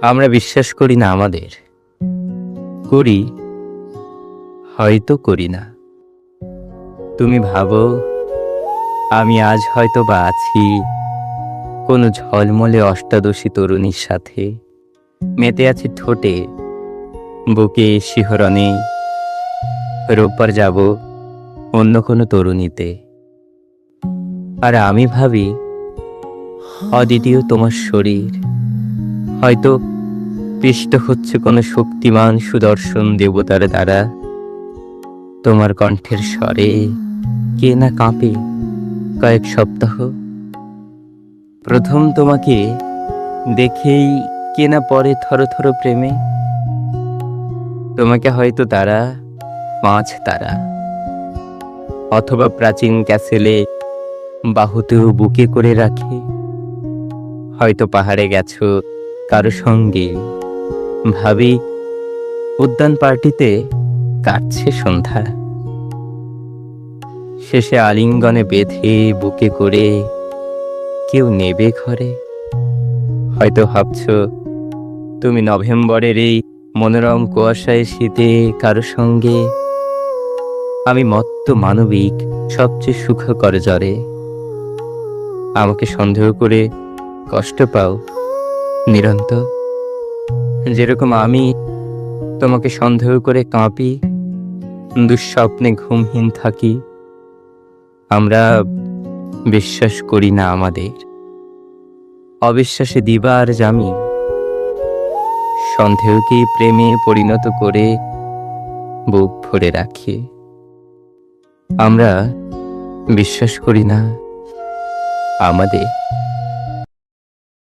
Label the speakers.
Speaker 1: আমরা বিশ্বাস করি না আমাদের, করি হয়তো করি না। তুমি ভাবো আমি আজ হয়তো বা আছি কোনো ঝলমলে অষ্টাদশী তরুণীর সাথে, মেতে আছি ঠোঁটে, বুকে শিহরণে। রোববার যাব অন্য কোনো তরুণীতে, আর আমি ভাবি অদ্বিতীয় তোমার শরীর হয়তো পিষ্ট হচ্ছে কোনো শক্তিমান সুদর্শন দেবতার দ্বারা। তোমার কণ্ঠের স্বরে কে না কাঁপে কয়েক সপ্তাহ। প্রথম তোমাকে দেখেই কে না পড়ে থরথর প্রেমে। তোমাকে হয়তো তারা 5 তারা, অথবা প্রাচীন ক্যাসেলে বাহুতেও বুকে করে রাখে। হয়তো পাহাড়ে গেছো কারো সঙ্গে, ভাবি উদ্যান পার্টিতে কাটছে সন্ধ্যা। শেষে আলিঙ্গনে বেঁধে বুকে করে কেউ নেবে ঘরে। হয়তো ভাবছো তুমি নভেম্বরের এই মনোরম কুয়াশায় শীতে কারো সঙ্গে, আমি মত্ত মানবিক সবচেয়ে সুখকর জ্বরে। আমাকে সন্দেহ করে কষ্ট পাও নিরন্তর, যেরকম আমি তোমাকে সন্দেহ করে কাঁপি, দুঃস্বপ্নে ঘুমহীন থাকি। আমরা বিশ্বাস করি না আমাদের, অবিশ্বাসে দিবার জামি, সন্দেহকেই প্রেমে পরিণত করে বুক ভরে রাখি। আমরা বিশ্বাস করি না আমাদের।